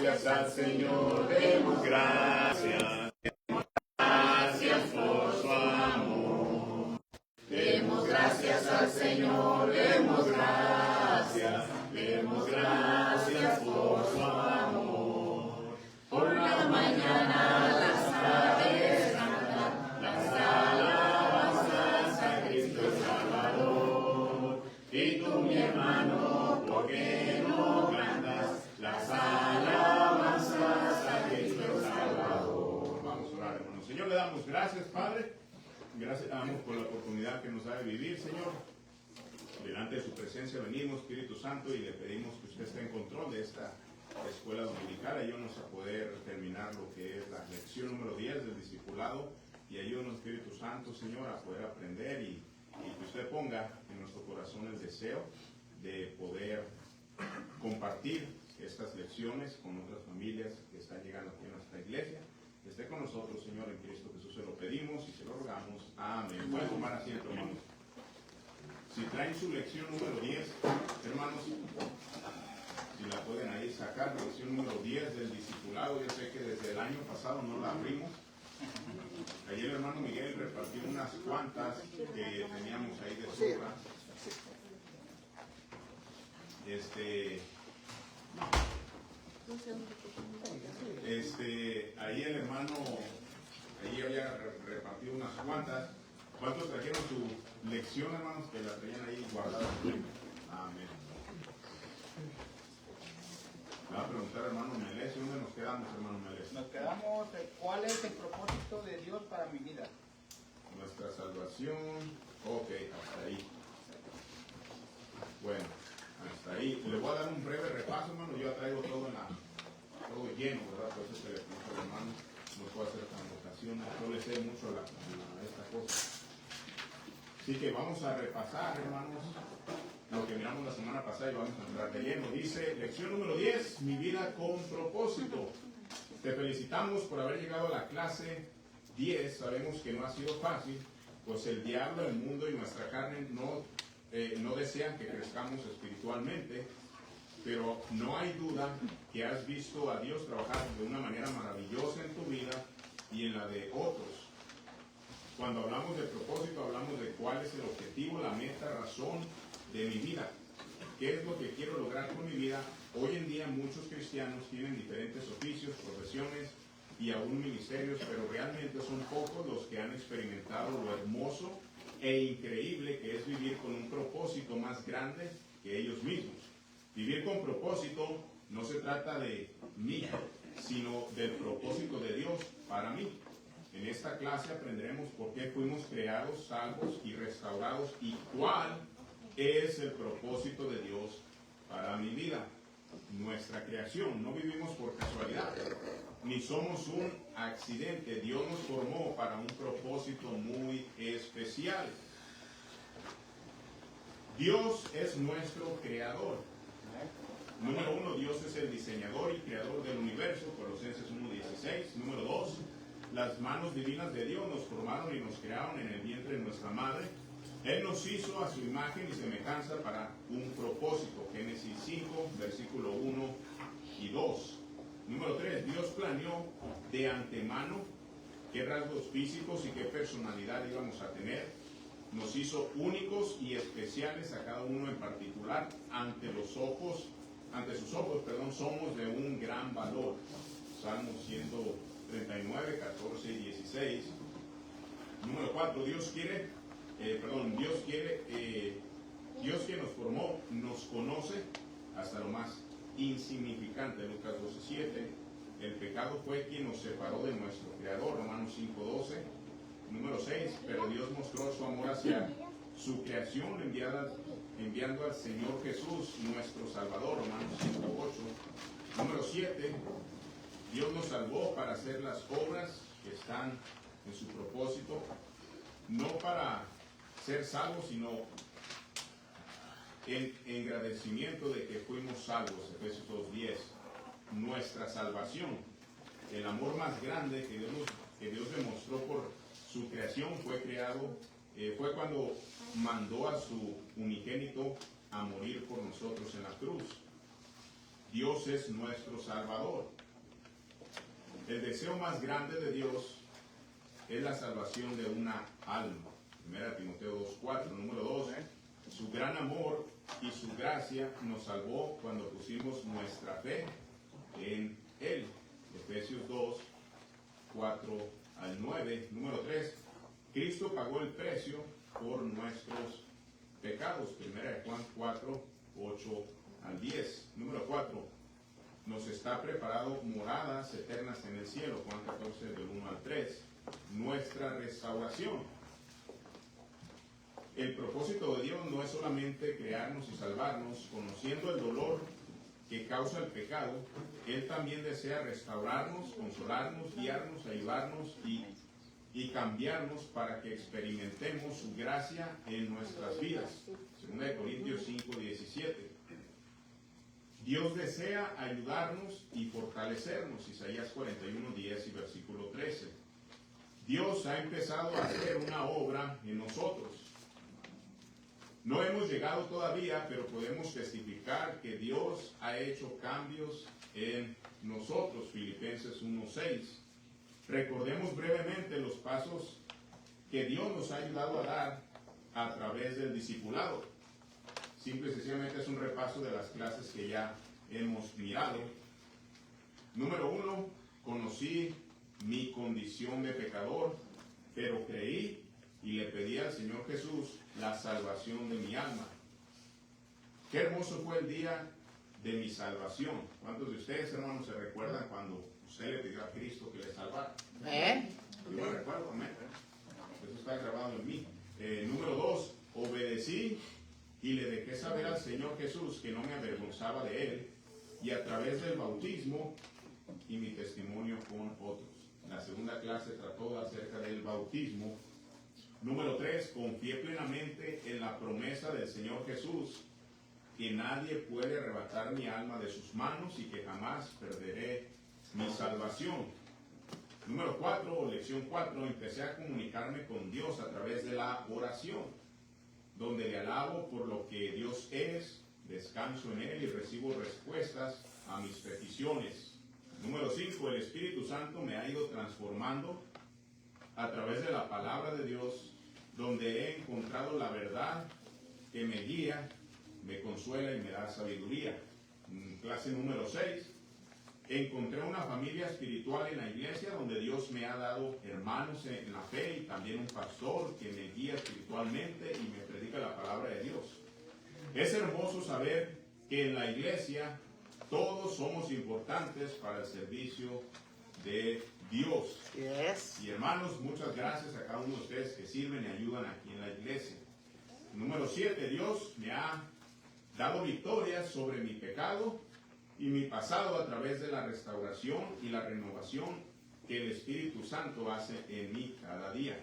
gracias al Señor, demos gracias. Gracias por su amor. Demos gracias al Señor, demos gracias por su amor. Por la mañana las aves cantan las alabanzas a Cristo el Salvador. Y tú, mi hermano, ¿por qué no cantas las alabanzas a Cristo el Salvador? Vamos a orar, hermanos. Señor, le damos gracias, Padre. Gracias damos por la oportunidad que nos da de vivir, Señor. Delante de su presencia venimos, Espíritu Santo, y le pedimos que usted esté en control de esta escuela dominical. Ayúdanos a poder terminar lo que es la lección número 10 del discipulado, y ayúdanos, Espíritu Santo, Señor, a poder aprender y que usted ponga en nuestro corazón el deseo de poder compartir estas lecciones con otras familias que están llegando aquí a nuestra iglesia. Esté con nosotros, Señor, en Cristo Jesús, se lo pedimos y se lo rogamos. Amén. Pueden tomar asiento, hermanos. Si traen su lección número 10, hermanos, si la pueden ahí sacar, lección número 10 del discipulado. Yo sé que desde el año pasado no la abrimos. Ayer el hermano Miguel repartió unas cuantas que teníamos ahí de sobra. Ahí el hermano, ahí había repartido unas cuantas. ¿Cuántos trajeron su lección, hermanos, que la traían ahí guardada? Amén. Me va a preguntar, hermano Melés, ¿dónde nos quedamos, hermano Melés? Nos quedamos, ¿cuál es el propósito de Dios para mi vida? Nuestra salvación. Ok, hasta ahí. Bueno, hasta ahí. Le voy a dar un breve repaso, hermano. Yo ya traigo todo lleno, ¿verdad? Por eso se le pregunta al hermano, no puedo hacer anotaciones. Yo le sé mucho a esta cosa. Así que vamos a repasar, hermanos, lo que miramos la semana pasada y vamos a entrar de lleno. Dice, lección número 10, mi vida con propósito. Te felicitamos por haber llegado a la clase 10. Sabemos que no ha sido fácil, pues el diablo, el mundo y nuestra carne no desean que crezcamos espiritualmente, pero no hay duda que has visto a Dios trabajar de una manera maravillosa en tu vida y en la de otros. Cuando hablamos de propósito, hablamos de cuál es el objetivo, la meta, razón de mi vida. ¿Qué es lo que quiero lograr con mi vida? Hoy en día muchos cristianos tienen diferentes oficios, profesiones y aún ministerios, pero realmente son pocos los que han experimentado lo hermoso e increíble que es vivir con un propósito más grande que ellos mismos. Vivir con propósito no se trata de mí, sino del propósito de Dios para mí. En esta clase aprenderemos por qué fuimos creados, salvos y restaurados y cuál es el propósito de Dios para mi vida. Nuestra creación, no vivimos por casualidad, ni somos un accidente. Dios nos formó para un propósito muy especial. Dios es nuestro creador. Número 1, Dios es el diseñador y creador del universo, Colosenses 1:16. Número 2, las manos divinas de Dios nos formaron y nos crearon en el vientre de nuestra madre. Él nos hizo a su imagen y semejanza para un propósito. Génesis 5, versículo 1 y 2. Número 3, Dios planeó de antemano qué rasgos físicos y qué personalidad íbamos a tener. Nos hizo únicos y especiales a cada uno en particular. Ante sus ojos, somos de un gran valor. Salmos 139, 14 y 16. Número 4, Dios que nos formó, nos conoce hasta lo más insignificante. Lucas 12:7. El pecado fue quien nos separó de nuestro Creador. Romanos 5:12. Número 6, pero Dios mostró su amor hacia su creación enviando al Señor Jesús, nuestro Salvador. Romanos 5:8. Número 7, Dios nos salvó para hacer las obras que están en su propósito, no para ser salvos, sino en agradecimiento de que fuimos salvos. Efesios 2:10. Nuestra salvación, el amor más grande que Dios demostró por su creación fue cuando mandó a su unigénito a morir por nosotros en la cruz. Dios es nuestro Salvador. El deseo más grande de Dios es la salvación de una alma. 1 Timoteo 2:4. Número 2, su gran amor y su gracia nos salvó cuando pusimos nuestra fe en Él. Efesios 2:4-9. Número 3, Cristo pagó el precio por nuestros pecados. 1 Juan 4:8-10. Número 4, nos está preparado moradas eternas en el cielo. Juan 14, del 1-3. Nuestra restauración. El propósito de Dios no es solamente crearnos y salvarnos. Conociendo el dolor que causa el pecado, Él también desea restaurarnos, consolarnos, guiarnos, ayudarnos y cambiarnos para que experimentemos su gracia en nuestras vidas. 2 Corintios 5:17. Dios desea ayudarnos y fortalecernos. Isaías 41:10 y versículo 13. Dios ha empezado a hacer una obra en nosotros. No hemos llegado todavía, pero podemos testificar que Dios ha hecho cambios en nosotros. Filipenses 1:6. Recordemos brevemente los pasos que Dios nos ha ayudado a dar a través del discipulado. Simple y sencillamente es un repaso de las clases que ya hemos mirado. Número 1, conocí mi condición de pecador, pero creí y le pedí al Señor Jesús la salvación de mi alma. Qué hermoso fue el día de mi salvación. ¿Cuántos de ustedes, hermanos, se recuerdan cuando usted le pidió a Cristo que le salvara? Yo me recuerdo, amén. Eso está grabado en mí. Número 2, obedecí y le dejé saber al Señor Jesús que no me avergonzaba de Él, y a través del bautismo y mi testimonio con otros. La segunda clase trató acerca del bautismo. Número 3, confié plenamente en la promesa del Señor Jesús, que nadie puede arrebatar mi alma de sus manos y que jamás perderé mi salvación. Número 4, lección 4, empecé a comunicarme con Dios a través de la oración, donde le alabo por lo que Dios es, descanso en Él y recibo respuestas a mis peticiones. Número 5, el Espíritu Santo me ha ido transformando a través de la palabra de Dios, donde he encontrado la verdad que me guía, me consuela y me da sabiduría. Clase número 6, encontré una familia espiritual en la iglesia donde Dios me ha dado hermanos en la fe y también un pastor que me guía espiritualmente y me predica la palabra de Dios. Es hermoso saber que en la iglesia todos somos importantes para el servicio de Dios. Yes. Y hermanos, muchas gracias a cada uno de ustedes que sirven y ayudan aquí en la iglesia. Número 7, Dios me ha dado victorias sobre mi pecado y mi pasado a través de la restauración y la renovación que el Espíritu Santo hace en mí cada día.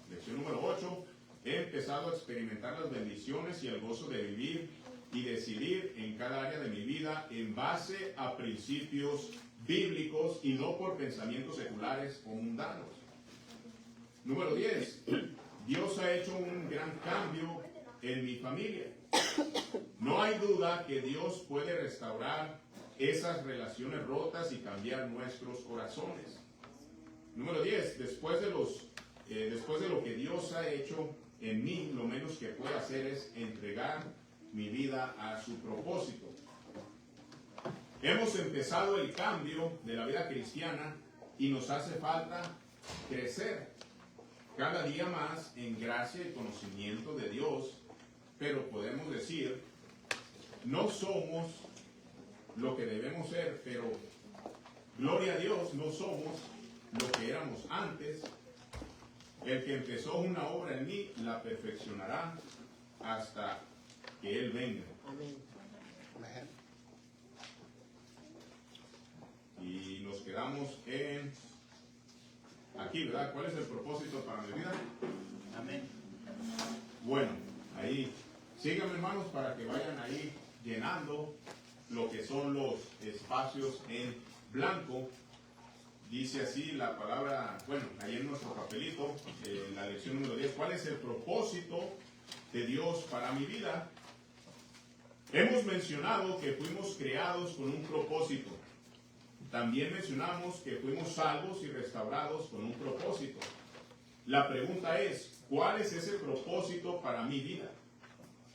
Lección número 8, he empezado a experimentar las bendiciones y el gozo de vivir y decidir en cada área de mi vida en base a principios bíblicos y no por pensamientos seculares o mundanos. Número 10, Dios ha hecho un gran cambio en mi familia. No hay duda que Dios puede restaurar esas relaciones rotas y cambiar nuestros corazones. Número 10, después de lo que Dios ha hecho en mí, lo menos que puedo hacer es entregar mi vida a su propósito. Hemos empezado el cambio de la vida cristiana y nos hace falta crecer cada día más en gracia y conocimiento de Dios, pero podemos decir, no somos lo que debemos ser, pero gloria a Dios, no somos lo que éramos antes. El que empezó una obra en mí la perfeccionará hasta que Él venga. Amén. Y nos quedamos en aquí, ¿verdad? ¿Cuál es el propósito para mi vida? Amén. Bueno, ahí síganme, hermanos, para que vayan ahí llenando lo que son los espacios en blanco. Dice así la palabra, bueno, ahí en nuestro papelito, la lección número 10, ¿cuál es el propósito de Dios para mi vida? Hemos mencionado que fuimos creados con un propósito. También mencionamos que fuimos salvos y restaurados con un propósito. La pregunta es, ¿cuál es ese propósito para mi vida?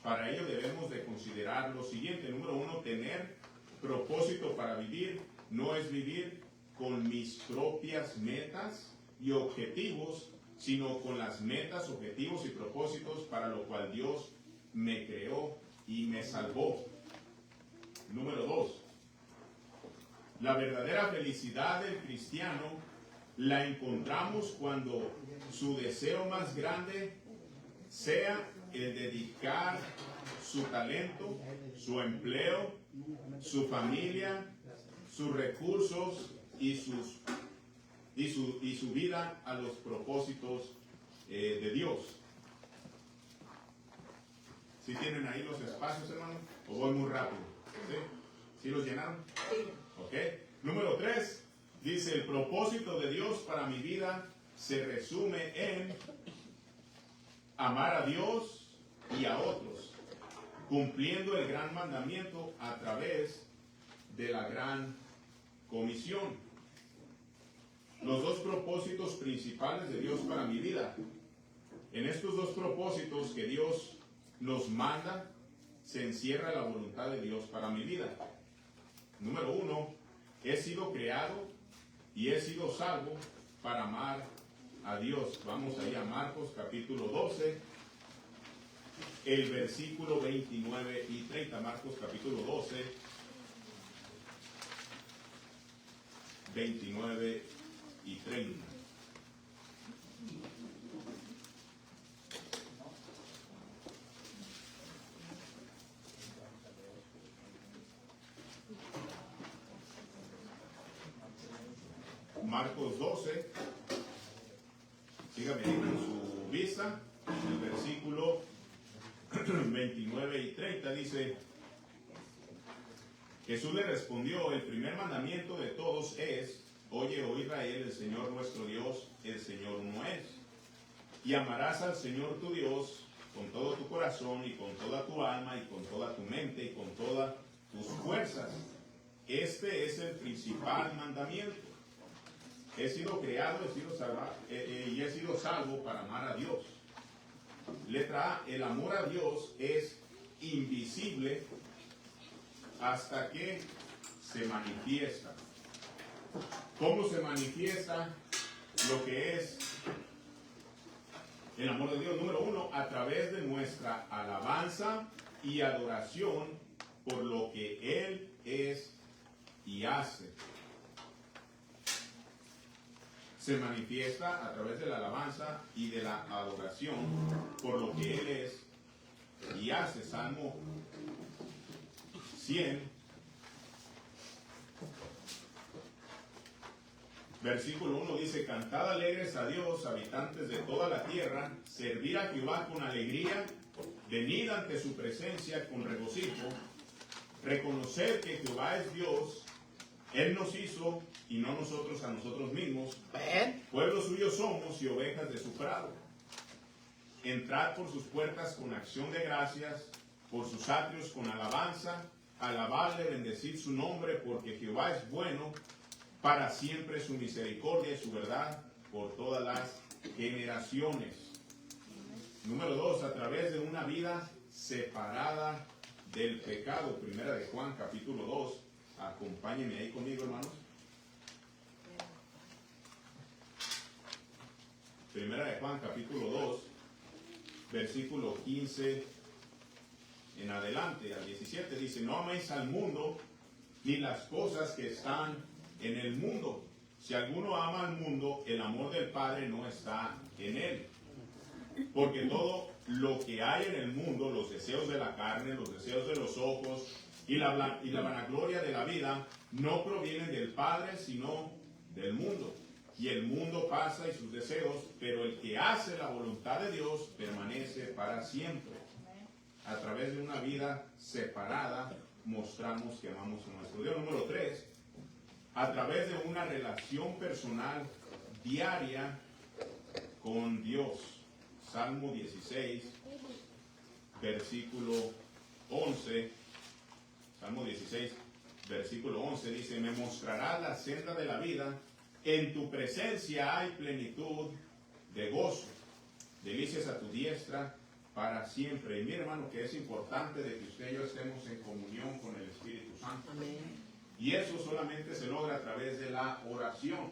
Para ello debemos de considerar lo siguiente. Número uno, tener propósito para vivir no es vivir con mis propias metas y objetivos, sino con las metas, objetivos y propósitos para lo cual Dios me creó y me salvó. Número dos, la verdadera felicidad del cristiano la encontramos cuando su deseo más grande sea el dedicar su talento, su empleo, su familia, sus recursos y su vida a los propósitos de Dios. ¿Sí tienen ahí los espacios, hermanos? ¿O voy muy rápido? ¿Sí? ¿Sí los llenaron? Sí. Ok. Número 3. Dice, el propósito de Dios para mi vida se resume en amar a Dios y a otros, cumpliendo el gran mandamiento a través de la gran comisión. Los dos propósitos principales de Dios para mi vida. En estos dos propósitos que Dios nos manda, se encierra la voluntad de Dios para mi vida. Número 1, he sido creado y he sido salvo para amar a Dios. Vamos ahí a Marcos capítulo 12, el versículo 29 y 30. Marcos capítulo 12, 29 y 30. Marcos 12, sígame ahí en su vista, el versículo 29 y 30 dice, Jesús le respondió, el primer mandamiento de todos es, oye, oh Israel, el Señor nuestro Dios, el Señor uno es. Y amarás al Señor tu Dios con todo tu corazón y con toda tu alma y con toda tu mente y con todas tus fuerzas. Este es el principal mandamiento. He sido creado, he sido salvado, y he sido salvo para amar a Dios. Letra A, el amor a Dios es invisible hasta que se manifiesta. ¿Cómo se manifiesta lo que es el amor de Dios? Número 1, a través de nuestra alabanza y adoración por lo que Él es y hace. Se manifiesta a través de la alabanza y de la adoración por lo que Él es y hace. Salmo 100, versículo 1 dice, cantad alegres a Dios, habitantes de toda la tierra, servir a Jehová con alegría, venid ante su presencia con regocijo, reconocer que Jehová es Dios, Él nos hizo y no nosotros a nosotros mismos. Pueblo suyo somos y ovejas de su prado. Entrad por sus puertas con acción de gracias, por sus atrios con alabanza, alabadle, bendecid su nombre, porque Jehová es bueno, para siempre su misericordia y su verdad por todas las generaciones. Número 2, a través de una vida separada del pecado. Primera de Juan capítulo 2. Acompáñenme ahí conmigo, hermanos. Primera de Juan, capítulo 2, versículo 15 en adelante, al 17, dice, no améis al mundo, ni las cosas que están en el mundo. Si alguno ama al mundo, el amor del Padre no está en él. Porque todo lo que hay en el mundo, los deseos de la carne, los deseos de los ojos, y la vanagloria de la vida no provienen del Padre, sino del mundo. Y el mundo pasa y sus deseos, pero el que hace la voluntad de Dios permanece para siempre. A través de una vida separada mostramos que amamos a nuestro Dios. Número 3, a través de una relación personal diaria con Dios. Salmo 16, versículo 11. Salmo 16, versículo 11 dice, me mostrarás la senda de la vida, en tu presencia hay plenitud de gozo, delicias a tu diestra para siempre. Y mi hermano, que es importante de que usted y yo estemos en comunión con el Espíritu Santo. Amén. Y eso solamente se logra a través de la oración.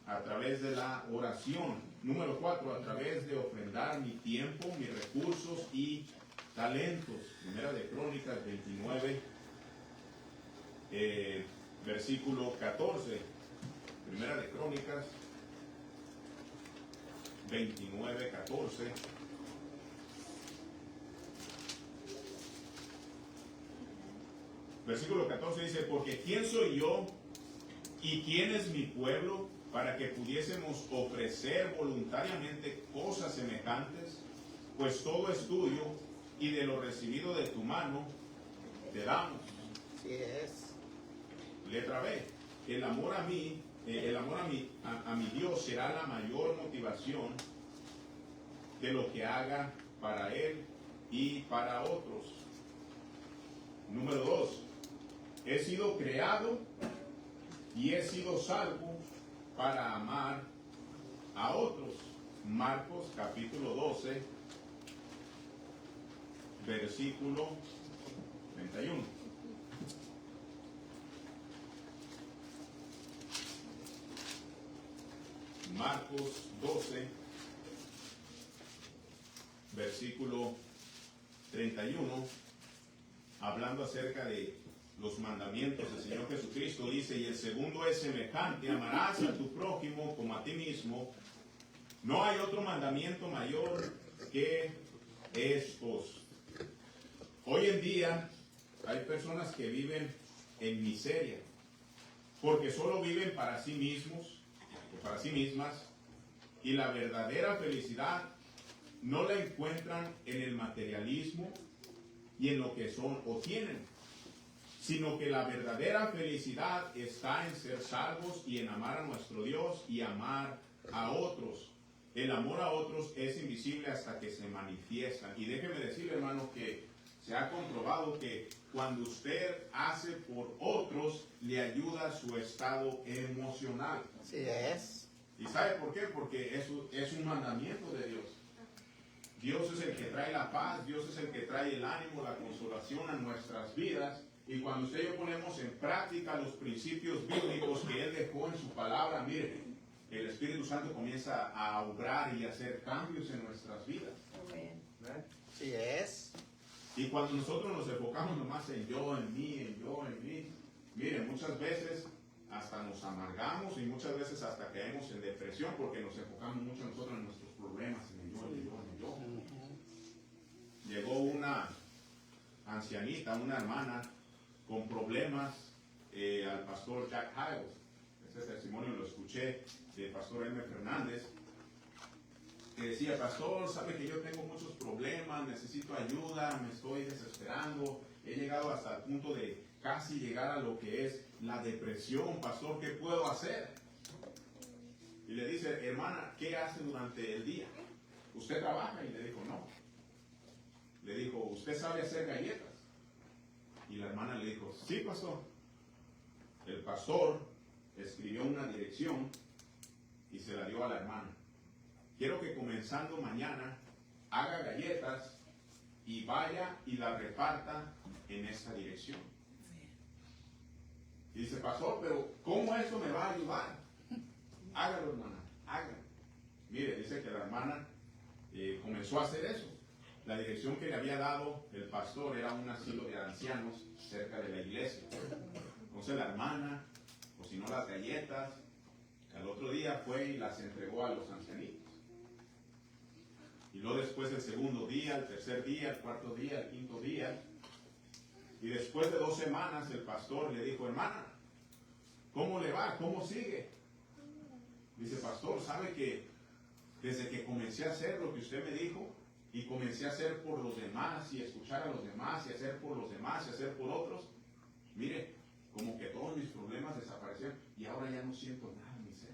A través de la oración. Número 4, a través de ofrendar mi tiempo, mis recursos y talentos. Primera de Crónicas 29, versículo 14. Primera de Crónicas 29, 14. Versículo 14 dice, porque ¿quién soy yo y quién es mi pueblo para que pudiésemos ofrecer voluntariamente cosas semejantes? Pues todo es tuyo y de lo recibido de tu mano te damos. Así es. Letra B, el amor a mí, a mi Dios será la mayor motivación de lo que haga para Él y para otros. Número 2, he sido creado y he sido salvo para amar a otros. Marcos capítulo 12, versículo 31. Marcos 12, versículo 31, hablando acerca de los mandamientos del Señor Jesucristo, dice, y el segundo es semejante, amarás a tu prójimo como a ti mismo. No hay otro mandamiento mayor que estos. Hoy en día hay personas que viven en miseria, porque solo viven para sí mismos o para sí mismas, y la verdadera felicidad no la encuentran en el materialismo y en lo que son o tienen, sino que la verdadera felicidad está en ser salvos y en amar a nuestro Dios y amar a otros. El amor a otros es invisible hasta que se manifiesta. Y déjeme decirle, hermano, que se ha comprobado que cuando usted hace por otros, le ayuda a su estado emocional. Así es. ¿Y sabe por qué? Porque eso es un mandamiento de Dios. Dios es el que trae la paz, Dios es el que trae el ánimo, la consolación a nuestras vidas. Y cuando usted y yo ponemos en práctica los principios bíblicos que Él dejó en su palabra, mire, el Espíritu Santo comienza a obrar y a hacer cambios en nuestras vidas. ¿Verdad? Así es. Y cuando nosotros nos enfocamos nomás en yo, en mí, mire, muchas veces hasta nos amargamos y muchas veces hasta caemos en depresión porque nos enfocamos mucho nosotros en nuestros problemas, en el yo, en el yo, en el yo. Llegó una ancianita, una hermana con problemas al pastor Jack Hiles. Ese testimonio lo escuché del pastor M. Fernández, que decía, pastor, sabe que yo tengo muchos problemas, necesito ayuda, me estoy desesperando, he llegado hasta el punto de casi llegar a lo que es la depresión, pastor, ¿qué puedo hacer? Y le dice, hermana, ¿qué hace durante el día? ¿Usted trabaja? Y le dijo, no. Le dijo, ¿usted sabe hacer galletas? Y la hermana le dijo, sí, pastor. El pastor escribió una dirección y se la dio a la hermana. Quiero que comenzando mañana haga galletas y vaya y las reparta en esa dirección. Y dice, pastor, pero ¿cómo eso me va a ayudar? Hágalo, hermana, hágalo. Mire, dice que la hermana comenzó a hacer eso. La dirección que le había dado el pastor era un asilo de ancianos cerca de la iglesia. Entonces la hermana cocinó las galletas, al otro día fue y las entregó a los ancianitos. Y luego después el segundo día, el tercer día, el cuarto día, el quinto día. Y después de 2 semanas el pastor le dijo, hermana, ¿cómo le va? ¿Cómo sigue? Dice, pastor, ¿sabe que desde que comencé a hacer lo que usted me dijo y comencé a hacer por los demás y escuchar a los demás y hacer por los demás y hacer por otros, mire, como que todos mis problemas desaparecieron y ahora ya no siento nada en mi ser?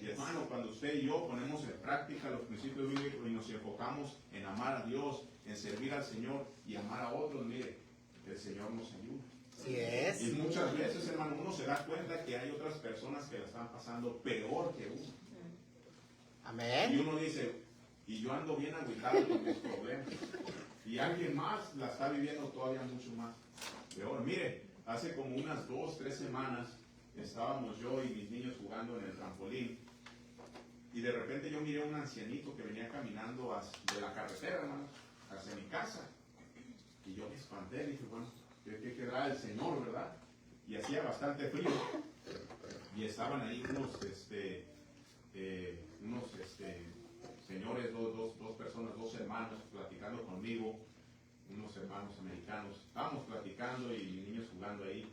Y hermano, cuando usted y yo ponemos en práctica los principios bíblicos y nos enfocamos en amar a Dios, en servir al Señor y amar a otros, mire, el Señor nos ayuda. Sí es. Y muchas veces, hermano, uno se da cuenta que hay otras personas que la están pasando peor que uno. Y Amén. uno dice, y yo ando bien agüitado con mis problemas. Y alguien más la está viviendo todavía mucho más peor. Mire, hace como unas 2, 3 semanas estábamos yo y mis niños jugando en el trampolín. Y de repente yo miré a un ancianito que venía caminando de la carretera, hermano, hacia mi casa. Y yo me espanté, dije, bueno, ¿qué quedará el Señor, verdad? Y hacía bastante frío. Y estaban ahí unos señores, dos personas, dos hermanos platicando conmigo, unos hermanos americanos. Estábamos platicando y mis niños jugando ahí.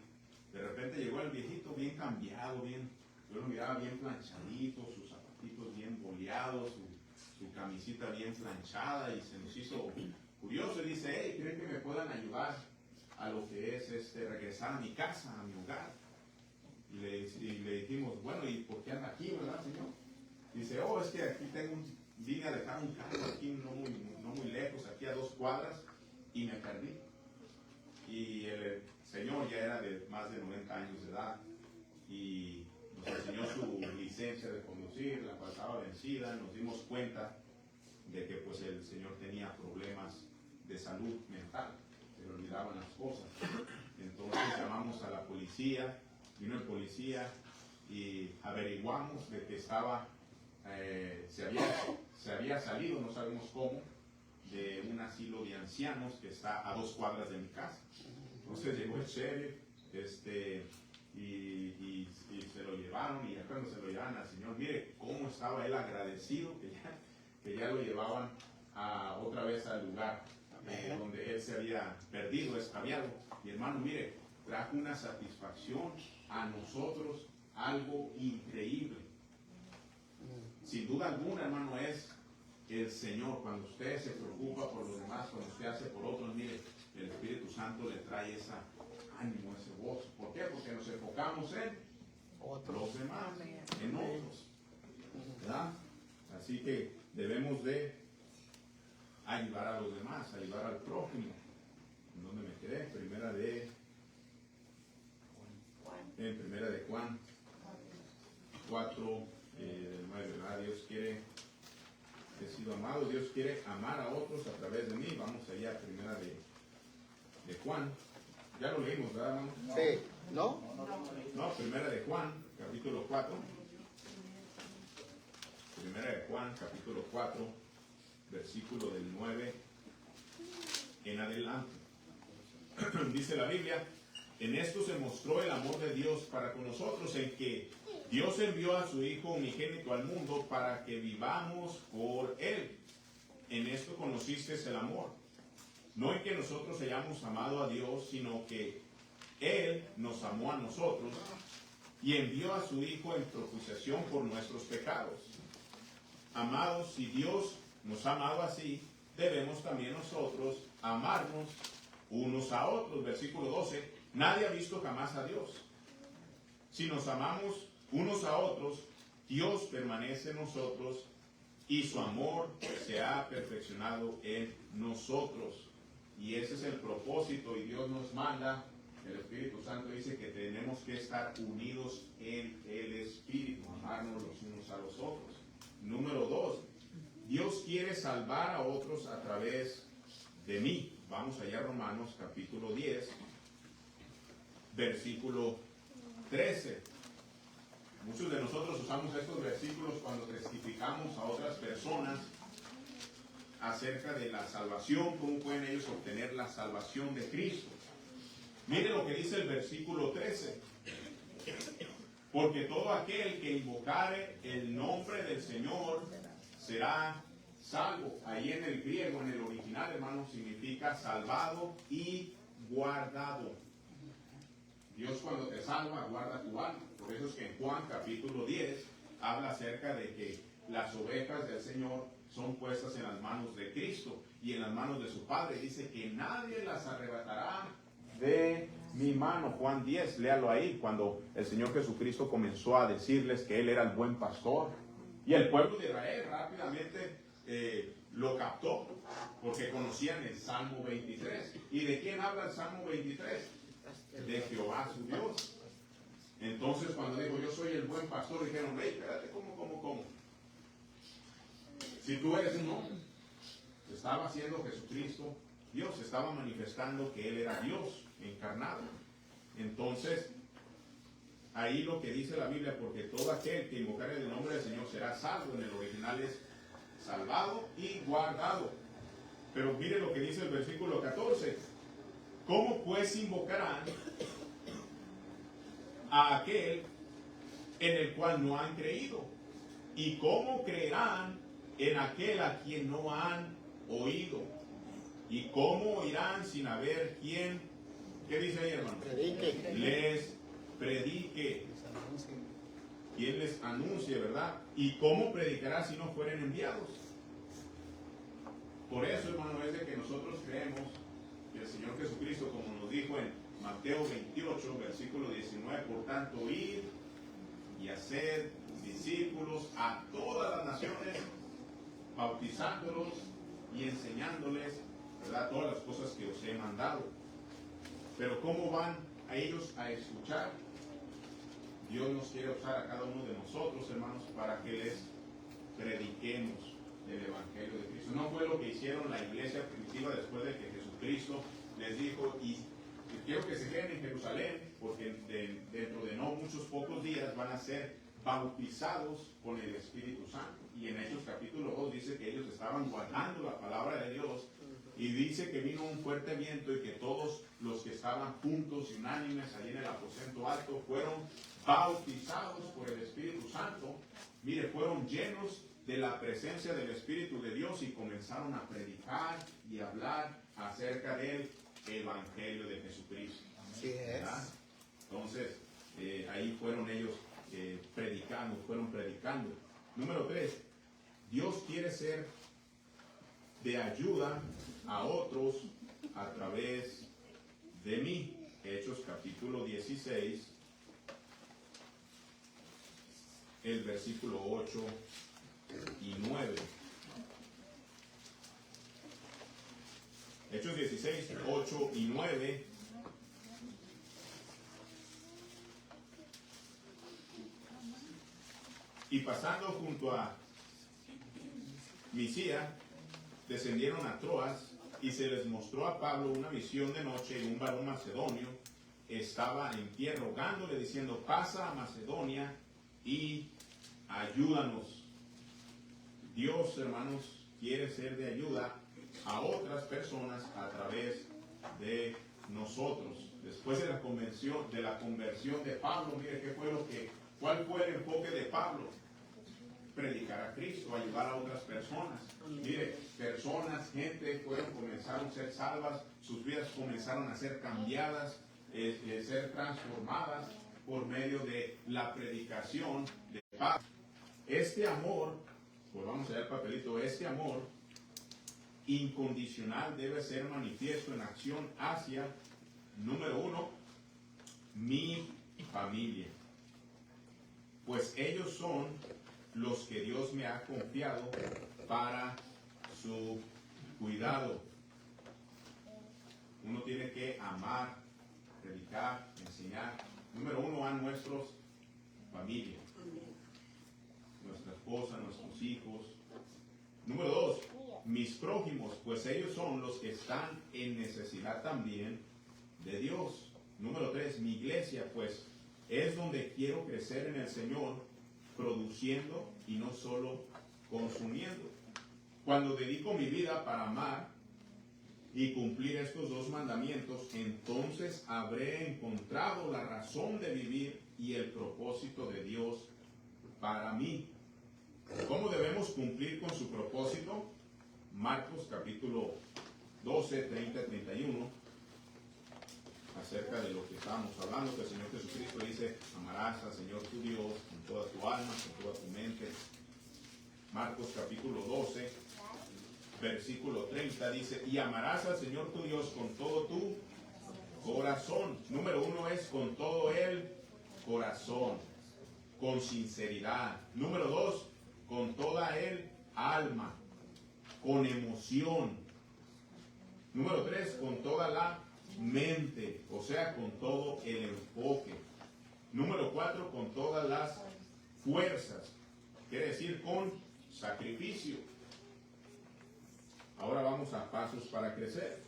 De repente llegó el viejito bien cambiado, yo lo miraba bien planchadito, sus zapatitos bien boleados, su camisita bien planchada, y se nos hizo curioso. Y dice, hey, ¿creen que me puedan ayudar a lo que es regresar a mi casa, a mi hogar? Y le dijimos, bueno, ¿y por qué anda aquí, verdad, señor? Dice, oh, es que aquí vine a dejar un carro aquí no muy lejos, aquí a 2 cuadras, y me perdí. Y el señor ya era de más de 90 años de edad, y nos enseñó su licencia de conducir, la cual estaba vencida. Nos dimos cuenta de que pues el señor tenía problemas de salud mental, se le olvidaban las cosas. Entonces llamamos a la policía, vino el policía y averiguamos de que se había salido, no sabemos cómo, de un asilo de ancianos que está a 2 cuadras de mi casa. Entonces llegó el sheriff, y se lo llevaron, y ya cuando se lo llevaban al señor, mire cómo estaba él agradecido que ya lo llevaban otra vez al lugar donde él se había perdido, extraviado. Y hermano, mire, trajo una satisfacción a nosotros, algo increíble. Sin duda alguna, hermano, es el Señor. Cuando usted se preocupa por los demás, cuando usted hace por otros, mire, el Espíritu Santo le trae ese ánimo, ese gozo. ¿Por qué? Porque nos enfocamos en los demás, en otros, ¿verdad? Así que debemos de ayudar a los demás, ayudar al prójimo. ¿En dónde me quedé? Primera de Juan 4, 9, ¿verdad? Dios quiere que he sido amado, Dios quiere amar a otros a través de mí. Vamos allá a primera de Juan. Ya lo leímos, ¿verdad, hermano? Sí. ¿No? No, primera de Juan, capítulo 4. Primera de Juan, capítulo 4, versículo del 9 en adelante. Dice la Biblia, en esto se mostró el amor de Dios para con nosotros, en que Dios envió a su Hijo unigénito al mundo para que vivamos por Él. En esto conocisteis el amor. No en que nosotros hayamos amado a Dios, sino que Él nos amó a nosotros y envió a su Hijo en propiciación por nuestros pecados. Amados, si Dios nos ha amado así, debemos también nosotros amarnos unos a otros. Versículo 12, nadie ha visto jamás a Dios. Si nos amamos unos a otros, Dios permanece en nosotros y su amor se ha perfeccionado en nosotros. Y ese es el propósito, y Dios nos manda, el Espíritu Santo dice que tenemos que estar unidos en el Espíritu, amarnos los unos a los otros. Número 2, Dios quiere salvar a otros a través de mí. Vamos allá a Romanos capítulo 10, versículo 13. Muchos de nosotros usamos estos versículos cuando testificamos a otras personas acerca de la salvación, cómo pueden ellos obtener la salvación de Cristo. Mire lo que dice el versículo 13. Porque todo aquel que invocare el nombre del Señor será salvo. Ahí en el griego, en el original, hermano, significa salvado y guardado. Dios cuando te salva, guarda tu alma. Por eso es que en Juan capítulo 10 habla acerca de que las ovejas del Señor son puestas en las manos de Cristo y en las manos de su Padre. Dice que nadie las arrebatará de mi mano. Juan 10, léalo ahí, cuando el Señor Jesucristo comenzó a decirles que Él era el buen pastor. Y el pueblo de Israel rápidamente lo captó porque conocían el Salmo 23. ¿Y de quién habla el Salmo 23? De Jehová su Dios. Entonces cuando digo yo soy el buen pastor, dijeron, hey, espérate, ¿cómo? Si tú eres un hombre, estaba haciendo Jesucristo Dios, estaba manifestando que Él era Dios encarnado. Entonces, ahí lo que dice la Biblia, porque todo aquel que invocare el nombre del Señor será salvo, en el original es salvado y guardado. Pero mire lo que dice el versículo 14. ¿Cómo pues invocarán a aquel en el cual no han creído? ¿Y cómo creerán en aquel a quien no han oído? ¿Y cómo oirán sin haber quien, qué dice ahí, hermano? Predique. Les predique. ¿Quién les anuncie, verdad? ¿Y cómo predicará si no fueren enviados? Por eso, hermano, es de que nosotros creemos que el Señor Jesucristo, como nos dijo en Mateo 28, versículo 19, por tanto, id y hacer discípulos a todas las naciones, bautizándolos y enseñándoles, ¿verdad?, todas las cosas que os he mandado. Pero ¿cómo van a ellos a escuchar? Dios nos quiere usar a cada uno de nosotros, hermanos, para que les prediquemos el Evangelio de Cristo. No fue lo que hicieron la iglesia primitiva después de que Jesucristo les dijo, y quiero que se queden en Jerusalén, porque dentro de no muchos pocos días van a ser bautizados con el Espíritu Santo. Y en Hechos capítulo 2 dice que ellos estaban guardando la palabra de Dios, y dice que vino un fuerte viento y que todos los que estaban juntos y unánimes allí en el aposento alto fueron bautizados por el Espíritu Santo. Mire, fueron llenos de la presencia del Espíritu de Dios y comenzaron a predicar y hablar acerca del Evangelio de Jesucristo. Así es. ¿Verdad? Entonces, ahí fueron ellos fueron predicando. Número 3, Dios quiere ser de ayuda a otros a través de mí. Hechos capítulo 16, el versículo 8 y 9. Hechos 16, 8 y 9. Y pasando junto a Misia, descendieron a Troas, y se les mostró a Pablo una visión de noche, y un varón macedonio estaba en pie rogándole, diciendo, pasa a Macedonia y ayúdanos. Dios, hermanos, quiere ser de ayuda a otras personas a través de nosotros. Después de la conversión de Pablo, mire cuál fue el enfoque de Pablo. Predicar a Cristo, ayudar a otras personas. Mire, personas, gente comenzaron a ser salvas, sus vidas comenzaron a ser cambiadas, ser transformadas por medio de la predicación de Pablo. Este amor, pues vamos a ver el papelito, este amor incondicional debe ser manifiesto en acción hacia, número 1, mi familia. Pues ellos son los que Dios me ha confiado para su cuidado. Uno tiene que amar, predicar, enseñar. Número 1, a nuestros familias, nuestra esposa, nuestros hijos. Número 2, mis prójimos, pues ellos son los que están en necesidad también de Dios. Número 3, mi iglesia, pues es donde quiero crecer en el Señor, produciendo y no solo consumiendo. Cuando dedico mi vida para amar y cumplir estos 2 mandamientos, entonces habré encontrado la razón de vivir y el propósito de Dios para mí. ¿Cómo debemos cumplir con su propósito? Marcos capítulo 12, 30, 31. Acerca de lo que estábamos hablando, que el Señor Jesucristo dice, amarás al Señor tu Dios con toda tu alma, con toda tu mente. Marcos capítulo 12, versículo 30 dice, y amarás al Señor tu Dios con todo tu corazón. Número 1 es con todo el corazón, con sinceridad. Número 2, con toda el alma. con emoción. Número 3, con toda la mente, o sea, con todo el enfoque. Número 4, con todas las fuerzas, quiere decir con sacrificio. Ahora vamos a pasos para crecer.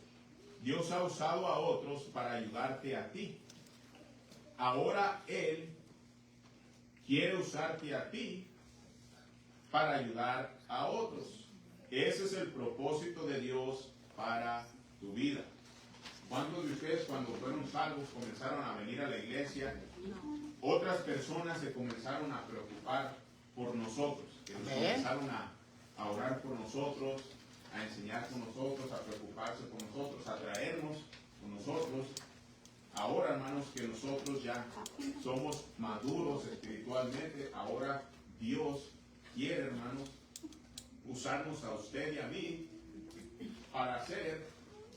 Dios ha usado a otros para ayudarte a ti. Ahora Él quiere usarte a ti para ayudar a otros. Ese es el propósito de Dios para tu vida. ¿Cuántos de ustedes cuando fueron salvos comenzaron a venir a la iglesia? Otras personas se comenzaron a preocupar por nosotros, que nos comenzaron a orar por nosotros, a enseñar con nosotros, a preocuparse con nosotros, a traernos con nosotros. Ahora, hermanos, que nosotros ya somos maduros espiritualmente, ahora Dios quiere, hermanos, usarnos a usted y a mí para hacer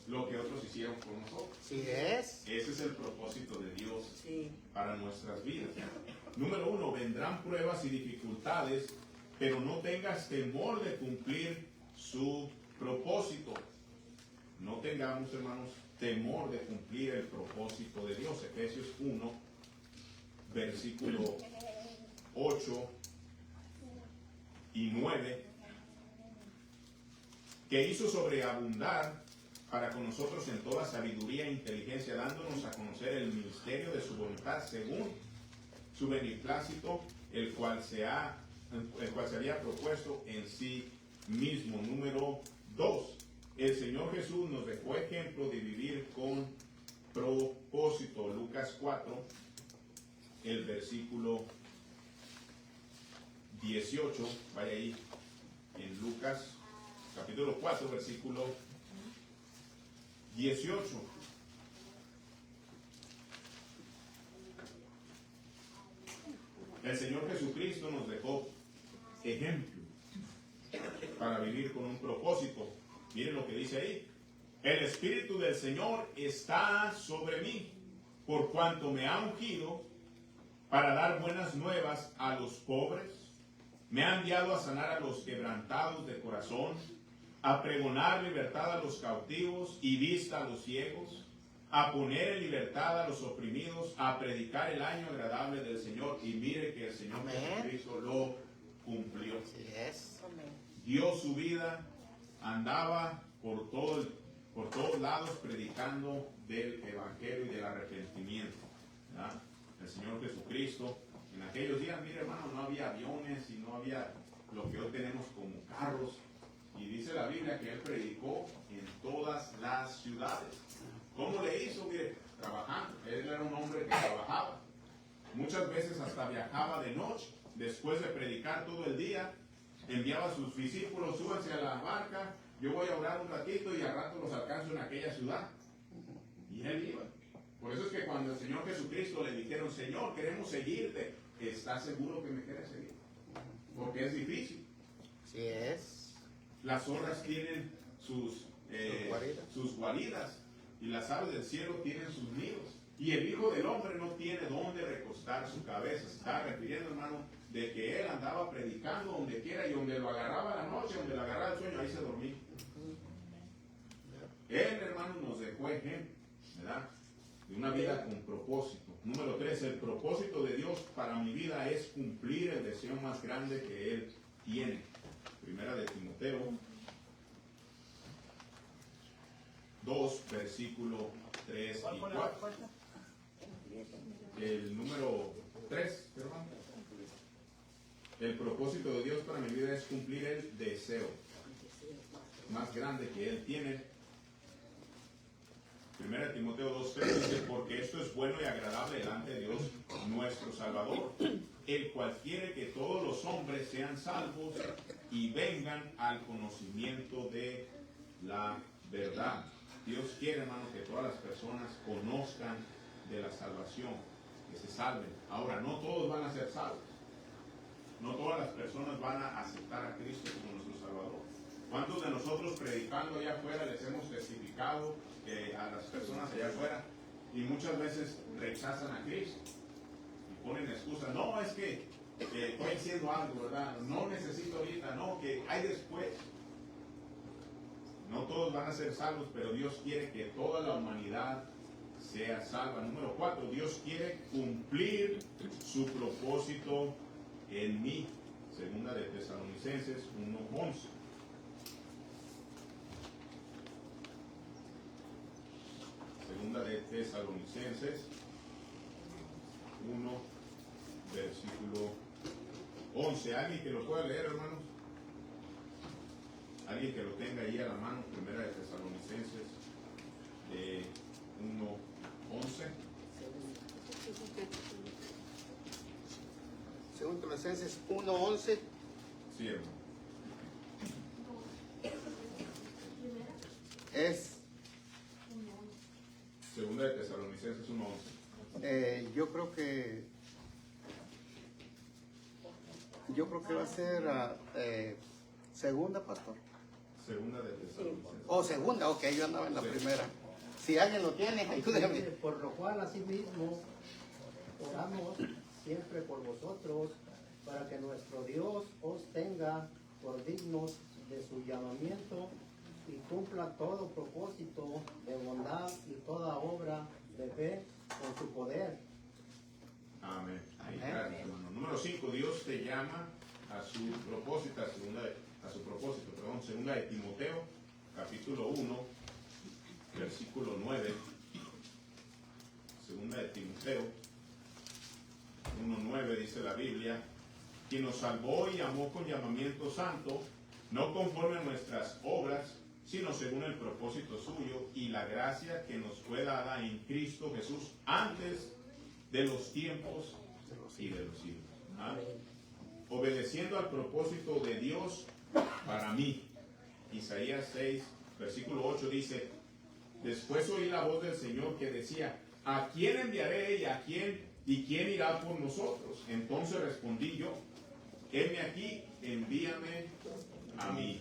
lo que otros hicieron por nosotros. Sí es. Ese es el propósito de Dios para nuestras vidas. Número 1, vendrán pruebas y dificultades, pero no tengas temor de cumplir su propósito. No tengamos, hermanos, temor de cumplir el propósito de Dios. Efesios 1, versículo 8 y 9, que hizo sobreabundar para con nosotros en toda sabiduría e inteligencia, dándonos a conocer el misterio de su voluntad según su beneplácito, el cual se había propuesto en sí mismo. Número 2, el Señor Jesús nos dejó ejemplo de vivir con propósito. Lucas 4, el versículo 18, vaya ahí, en Lucas capítulo 4, versículo 18. El Señor Jesucristo nos dejó ejemplo para vivir con un propósito. Miren lo que dice ahí. El Espíritu del Señor está sobre mí, por cuanto me ha ungido para dar buenas nuevas a los pobres. Me ha enviado a sanar a los quebrantados de corazón, a pregonar libertad a los cautivos y vista a los ciegos, a poner en libertad a los oprimidos, a predicar el año agradable del Señor. Y mire que el Señor Jesucristo lo cumplió. Sí es. Dio su vida, andaba por todos lados predicando del Evangelio y del arrepentimiento, ¿verdad? El Señor Jesucristo, en aquellos días, mire hermano, no había aviones y no había lo que hoy tenemos como carros. Y dice la Biblia que Él predicó en todas las ciudades. ¿Cómo le hizo? Mire, trabajando. Él era un hombre que trabajaba. Muchas veces hasta viajaba de noche. Después de predicar todo el día, enviaba a sus discípulos, súbanse a la barca, yo voy a orar un ratito y al rato los alcanzo en aquella ciudad. Y Él iba. Por eso es que cuando el Señor Jesucristo le dijeron, Señor, queremos seguirte, ¿estás seguro que me quieres seguir? Porque es difícil. Sí es. Las zorras tienen sus guaridas y las aves del cielo tienen sus nidos. Y el Hijo del Hombre no tiene dónde recostar su cabeza. Se está refiriendo, hermano, de que Él andaba predicando donde quiera y donde lo agarraba la noche, donde lo agarraba el sueño, ahí se dormía. Él, hermano, nos dejó ejemplo, ¿verdad? De una vida con propósito. Número 3, el propósito de Dios para mi vida es cumplir el deseo más grande que Él tiene. Primera de Timoteo 2, versículo 3 y 4. El número 3, hermano. El propósito de Dios para mi vida es cumplir el deseo más grande que Él tiene. Primera de Timoteo 2:3 dice, porque esto es bueno y agradable delante de Dios nuestro Salvador, el cual quiere que todos los hombres sean salvos y vengan al conocimiento de la verdad. Dios quiere, hermano, que todas las personas conozcan de la salvación, que se salven. Ahora, no todos van a ser salvos. No todas las personas van a aceptar a Cristo como nuestro Salvador. ¿Cuántos de nosotros predicando allá afuera les hemos testificado a las personas allá afuera y muchas veces rechazan a Cristo y ponen excusas? No, es que estoy haciendo algo, ¿verdad? No necesito ahorita, no, que hay después. No todos van a ser salvos, pero Dios quiere que toda la humanidad sea salva. Número 4, Dios quiere cumplir su propósito en mí. Segunda de Tesalonicenses 1:11. Segunda de Tesalonicenses 1, versículo 11. ¿Alguien que lo pueda leer, hermanos? Alguien que lo tenga ahí a la mano. Primera de Tesalonicenses 1:11. Según Colosenses 1:11. Sí, hermano. Es, Segunda de Tesalonicenses 1:11. yo creo que va a ser segunda, pastor. Segunda de Tesalonicenses. O segunda, ok, yo andaba en la Sí. primera. Si alguien lo tiene, ayúdeme. Por lo cual asimismo oramos siempre por vosotros, para que nuestro Dios os tenga por dignos de su llamamiento y cumpla todo propósito de bondad y toda obra de fe con su poder. Amén. Ahí, Amén. gracias, hermano. Número 5, Dios te llama a su propósito, segunda de Timoteo, capítulo 1, versículo 9. Segunda de Timoteo 1:9 dice la Biblia: quien nos salvó y amó con llamamiento santo, no conforme a nuestras obras, sino según el propósito suyo y la gracia que nos fue dada en Cristo Jesús antes de los tiempos y de los siglos. ¿Ah? Obedeciendo al propósito de Dios para mí. Isaías 6, versículo 8 dice: después oí la voz del Señor que decía: ¿a quién enviaré y quién irá por nosotros? Entonces respondí yo: heme aquí, envíame a mí.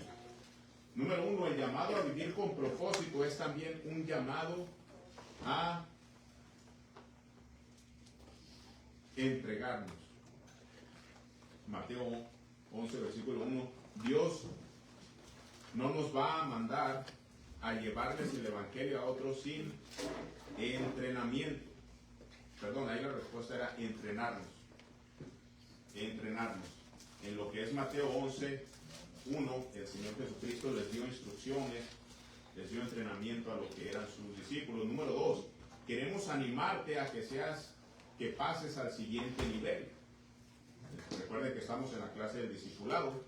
Número 1, el llamado a vivir con propósito es también un llamado a entregarnos. Mateo 11, versículo 1. Dios no nos va a mandar a llevarles el evangelio a otros sin entrenamiento. Perdón, ahí la respuesta era entrenarnos. Entrenarnos. En lo que es Mateo 11, 1, el Señor Jesucristo les dio instrucciones, les dio entrenamiento a lo que eran sus discípulos. Número 2, queremos animarte a que pases al siguiente nivel. Recuerden que estamos en la clase del discipulado,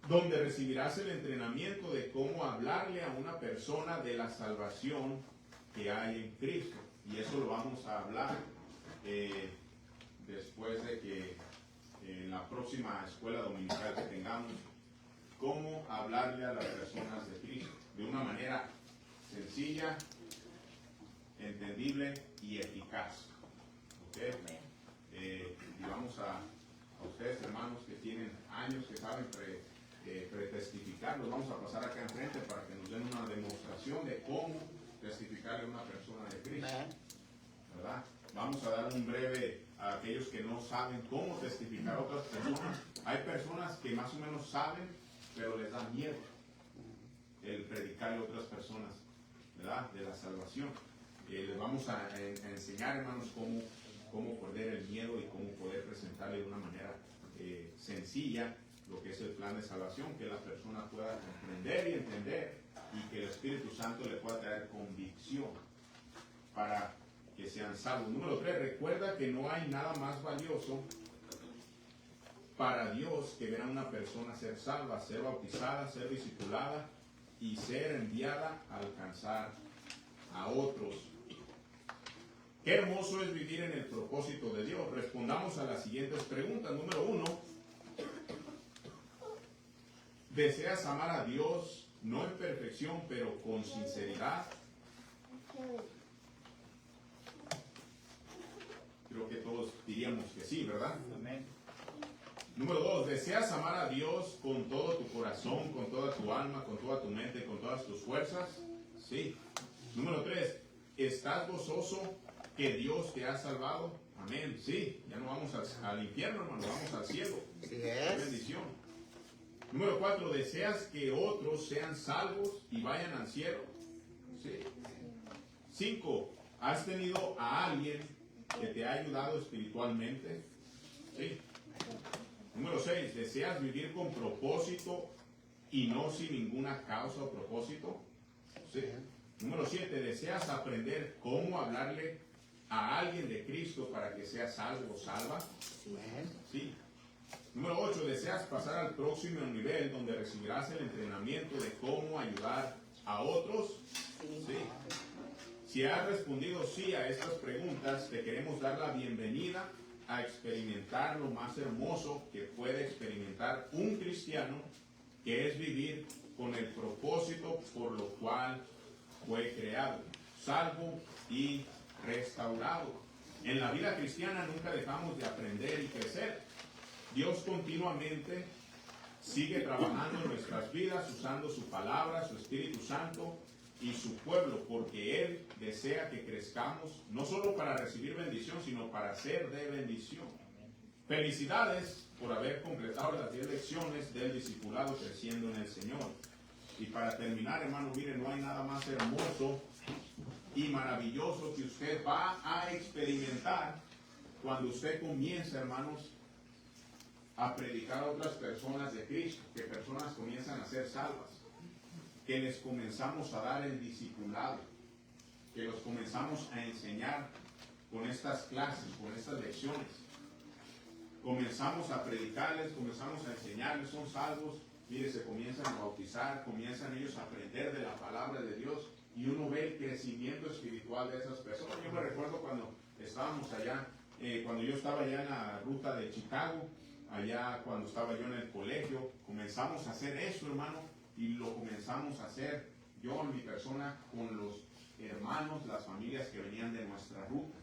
donde recibirás el entrenamiento de cómo hablarle a una persona de la salvación que hay en Cristo. Y eso lo vamos a hablar después de que en la próxima escuela dominical que tengamos, cómo hablarle a las personas de Cristo de una manera sencilla, entendible y eficaz. ¿Okay? Y vamos a ustedes, hermanos, que tienen años, que saben pretestificar, los vamos a pasar acá enfrente para que nos den una demostración de cómo testificarle a una persona de Cristo. ¿Verdad? Vamos a dar un breve a aquellos que no saben cómo testificar a otras personas. Hay personas que más o menos saben, pero les da miedo el predicarle a otras personas, ¿verdad? De la salvación. Les vamos a enseñar, hermanos, cómo perder el miedo y cómo poder presentarle de una manera sencilla lo que es el plan de salvación, que la persona pueda comprender y entender, y que el Espíritu Santo le pueda traer convicción para que sean salvos. Número 3, recuerda que no hay nada más valioso para Dios que ver a una persona ser salva, ser bautizada, ser discipulada y ser enviada a alcanzar a otros. Qué hermoso es vivir en el propósito de Dios. Respondamos a las siguientes preguntas. Número 1, ¿deseas amar a Dios no en perfección, pero con sinceridad? Creo que todos diríamos que sí, ¿verdad? Amén. Número 2, ¿deseas amar a Dios con todo tu corazón, con toda tu alma, con toda tu mente, con todas tus fuerzas? Sí. Número 3, ¿estás gozoso que Dios te ha salvado? Amén. Sí, ya no vamos al infierno, hermano, vamos al cielo. Sí Qué es. bendición. Número 4, ¿deseas que otros sean salvos y vayan al cielo? Sí. 5, ¿has tenido a alguien que te ha ayudado espiritualmente? Sí. Número 6, ¿deseas vivir con propósito y no sin ninguna causa o propósito? Sí. Número 7, ¿deseas aprender cómo hablarle a alguien de Cristo para que sea salvo o salva? Sí. Número 8, ¿deseas pasar al próximo nivel donde recibirás el entrenamiento de cómo ayudar a otros? Sí. Si has respondido sí a estas preguntas, te queremos dar la bienvenida a experimentar lo más hermoso que puede experimentar un cristiano, que es vivir con el propósito por lo cual fue creado, salvo y restaurado. En la vida cristiana nunca dejamos de aprender y crecer. Dios continuamente sigue trabajando en nuestras vidas, usando su palabra, su Espíritu Santo y su pueblo, porque Él desea que crezcamos, no solo para recibir bendición, sino para ser de bendición. Felicidades por haber completado las 10 lecciones del discipulado creciendo en el Señor. Y para terminar, hermano, mire, no hay nada más hermoso y maravilloso que usted va a experimentar cuando usted comienza, hermanos, a predicar a otras personas de Cristo, que personas comienzan a ser salvas, que les comenzamos a dar el discipulado, que los comenzamos a enseñar con estas clases, con estas lecciones. Comenzamos a predicarles, comenzamos a enseñarles, son salvos, mire, se comienzan a bautizar, comienzan ellos a aprender de la palabra de Dios y uno ve el crecimiento espiritual de esas personas. Yo me recuerdo cuando estábamos allá, cuando yo estaba allá en la ruta de Chicago, allá cuando estaba yo en el colegio, comenzamos a hacer eso, hermano, y lo comenzamos a hacer yo en mi persona con los hermanos, las familias que venían de nuestra ruta.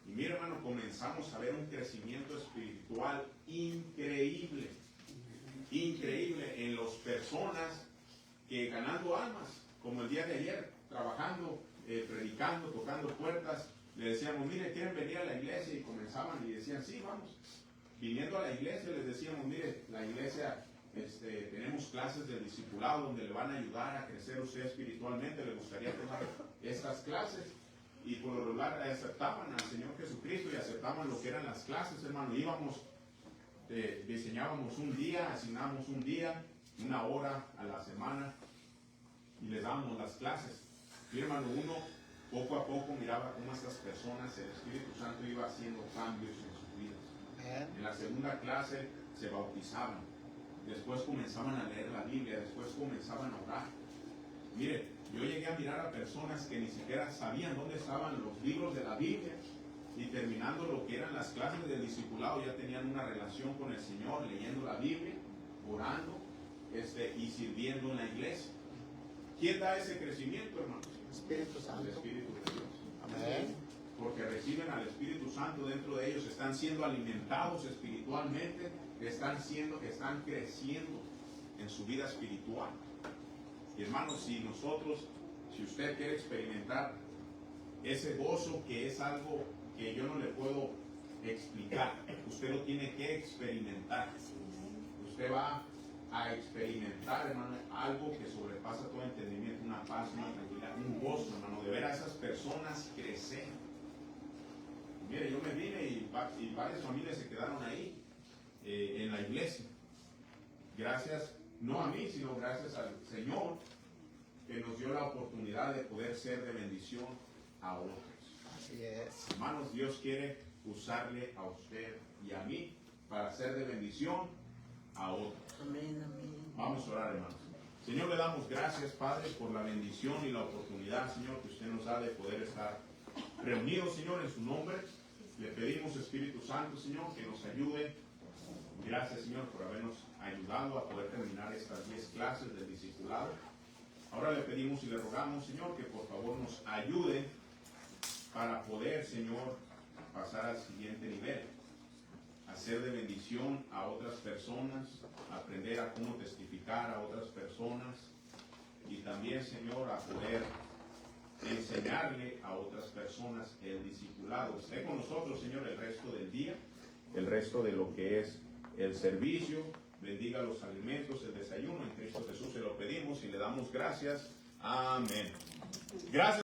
Y mira, hermano, comenzamos a ver un crecimiento espiritual increíble, increíble en las personas que ganando almas, como el día de ayer, trabajando, predicando, tocando puertas, le decíamos, mire, ¿quieren venir a la iglesia? Y comenzaban y decían, sí, vamos. Viniendo a la iglesia les decíamos, mire, la iglesia, tenemos clases de discipulado donde le van a ayudar a crecer usted espiritualmente, le gustaría tomar estas clases. Y por lo regular aceptaban al Señor Jesucristo y aceptaban lo que eran las clases, hermano. Íbamos, diseñábamos un día, asignábamos un día, 1 hora a la semana y les dábamos las clases. Y hermano, uno poco a poco miraba cómo estas personas, el Espíritu Santo iba haciendo cambios en sus vidas. En la segunda clase se bautizaban, después comenzaban a leer la Biblia, después comenzaban a orar. Mire, yo llegué a mirar a personas que ni siquiera sabían dónde estaban los libros de la Biblia y terminando lo que eran las clases del discipulado ya tenían una relación con el Señor, leyendo la Biblia, orando y sirviendo en la iglesia. ¿Quién da ese crecimiento, hermanos? Espíritu Santo. El Espíritu de Dios. Amén. Porque reciben al Espíritu Santo dentro de ellos, están siendo alimentados espiritualmente, están creciendo en su vida espiritual. Y hermanos, si usted quiere experimentar ese gozo que es algo que yo no le puedo explicar, usted lo tiene que experimentar. Usted va a experimentar, hermano, algo que sobrepasa todo entendimiento, una paz, una tranquilidad, un gozo, hermano, de ver a esas personas crecer. Y mire, yo me vine y varias familias se quedaron ahí, en la iglesia. Gracias, no a mí, sino gracias al Señor que nos dio la oportunidad de poder ser de bendición a otros. Así es. Hermanos, Dios quiere usarle a usted y a mí para ser de bendición a otros. Amén, amén. Vamos a orar, hermanos. Señor, le damos gracias, Padre, por la bendición y la oportunidad, Señor, que usted nos da de poder estar reunidos, Señor, en su nombre. Le pedimos, Espíritu Santo, Señor, que nos ayude. Gracias, Señor, por habernos ayudado a poder terminar estas 10 clases del discipulado. Ahora le pedimos y le rogamos, Señor, que por favor nos ayude para poder, Señor, pasar al siguiente nivel, hacer de bendición a otras personas, aprender a cómo testificar a otras personas y también, Señor, a poder enseñarle a otras personas el discipulado. Esté con nosotros, Señor, el resto del día, el resto de lo que es el servicio. bendiga los alimentos, el desayuno. En Cristo Jesús se lo pedimos y le damos gracias. Amén. Gracias.